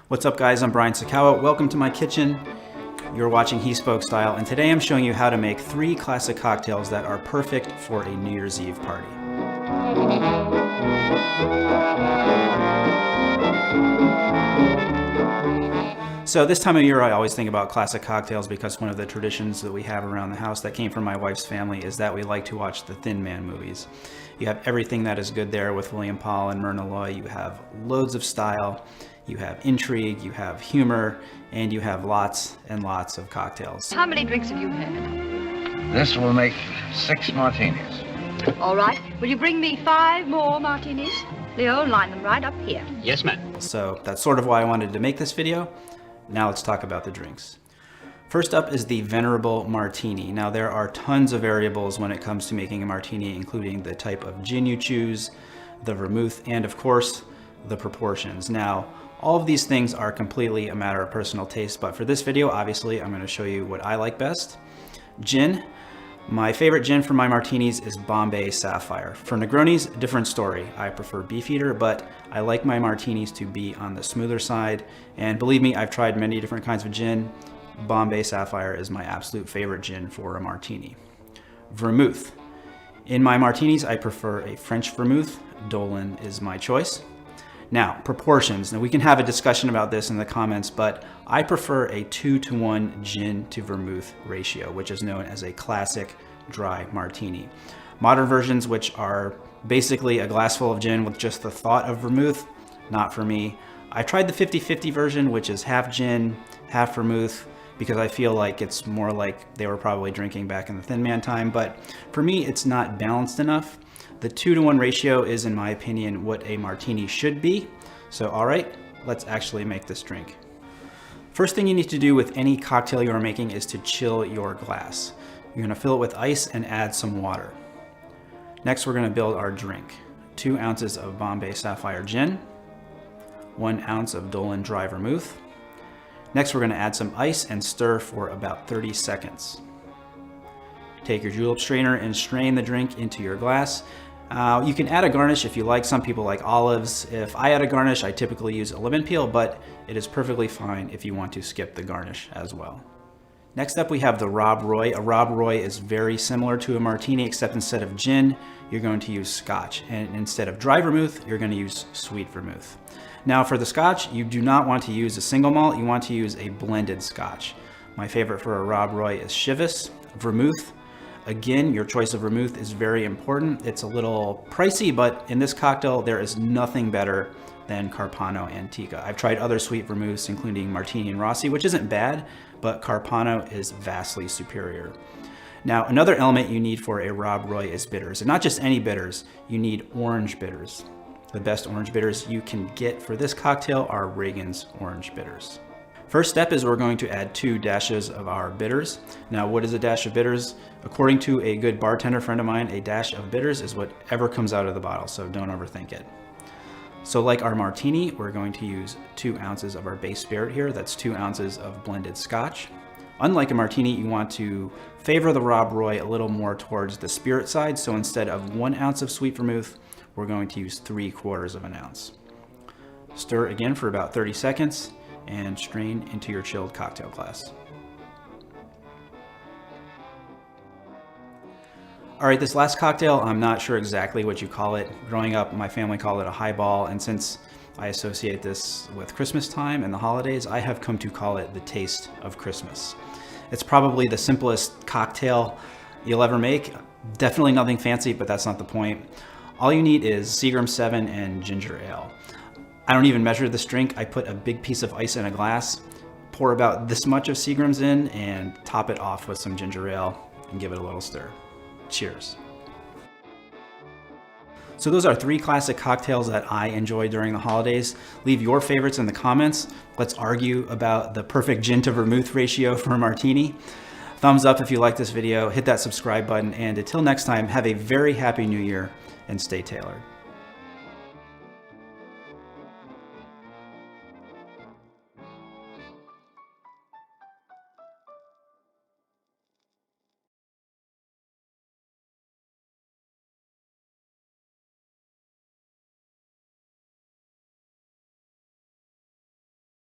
What's up guys, I'm Brian Sakawa. Welcome to my kitchen. You're watching He Spoke Style, and today I'm showing you how to make 3 classic cocktails that are perfect for a New Year's Eve party. So this time of year I always think about classic cocktails because one of the traditions that we have around the house that came from my wife's family is that we like to watch the Thin Man movies. You have everything that is good there with William Powell and Myrna Loy. You have loads of style, you have intrigue, you have humor, and you have lots and lots of cocktails. How many drinks have you had? This will make 6 martinis. All right. Will you bring me 5 more martinis? Leo, line them right up here. Yes, ma'am. So that's sort of why I wanted to make this video. Now let's talk about the drinks. First up is the venerable martini. Now there are tons of variables when it comes to making a martini, including the type of gin you choose, the vermouth, and of course, the proportions. Now, all of these things are completely a matter of personal taste, but for this video, obviously, I'm going to show you what I like best. Gin. My favorite gin for my martinis is Bombay Sapphire. For Negronis, different story. I prefer Beefeater, but I like my martinis to be on the smoother side. And believe me, I've tried many different kinds of gin. Bombay Sapphire is my absolute favorite gin for a martini. Vermouth. In my martinis, I prefer a French vermouth. Dolin is my choice. Now, proportions. Now, we can have a discussion about this in the comments, but I prefer a 2-to-1 gin to vermouth ratio, which is known as a classic dry martini. Modern versions, which are basically a glass full of gin with just the thought of vermouth, not for me. I tried the 50-50 version, which is half gin, half vermouth, because I feel like it's more like they were probably drinking back in the Thin Man time, but for me, it's not balanced enough. The 2-to-1 ratio is, in my opinion, what a martini should be. So, all right, let's actually make this drink. First thing you need to do with any cocktail you are making is to chill your glass. You're gonna fill it with ice and add some water. Next, we're gonna build our drink. 2 ounces of Bombay Sapphire Gin, 1 ounce of Dolin Dry Vermouth. Next, we're gonna add some ice and stir for about 30 seconds. Take your julep strainer and strain the drink into your glass. You can add a garnish if you like. Some people like olives. If I add a garnish, I typically use a lemon peel, but it is perfectly fine if you want to skip the garnish as well. Next up, we have the Rob Roy. A Rob Roy is very similar to a martini, except instead of gin, you're going to use Scotch. And instead of dry vermouth, you're going to use sweet vermouth. Now for the Scotch, you do not want to use a single malt. You want to use a blended Scotch. My favorite for a Rob Roy is Chivas. Vermouth. Again, your choice of vermouth is very important. It's a little pricey, but in this cocktail, there is nothing better than Carpano Antica. I've tried other sweet vermouths, including Martini and Rossi, which isn't bad, but Carpano is vastly superior. Now, another element you need for a Rob Roy is bitters, and not just any bitters, you need orange bitters. The best orange bitters you can get for this cocktail are Regan's orange bitters. First step is we're going to add 2 dashes of our bitters. Now, what is a dash of bitters? According to a good bartender friend of mine, a dash of bitters is whatever comes out of the bottle, so don't overthink it. So like our martini, we're going to use 2 ounces of our base spirit here. That's 2 ounces of blended Scotch. Unlike a martini, you want to favor the Rob Roy a little more towards the spirit side. So instead of 1 ounce of sweet vermouth, we're going to use 3/4 of an ounce. Stir again for about 30 seconds. And strain into your chilled cocktail glass. All right, this last cocktail, I'm not sure exactly what you call it. Growing up, my family called it a highball, and since I associate this with Christmas time and the holidays, I have come to call it the taste of Christmas. It's probably the simplest cocktail you'll ever make. Definitely nothing fancy, but that's not the point. All you need is Seagram 7 and ginger ale. I don't even measure this drink. I put a big piece of ice in a glass, pour about this much of Seagrams in, and top it off with some ginger ale and give it a little stir. Cheers. So those are 3 classic cocktails that I enjoy during the holidays. Leave your favorites in the comments. Let's argue about the perfect gin to vermouth ratio for a martini. Thumbs up if you like this video, hit that subscribe button, and until next time, have a very happy new year and stay tailored.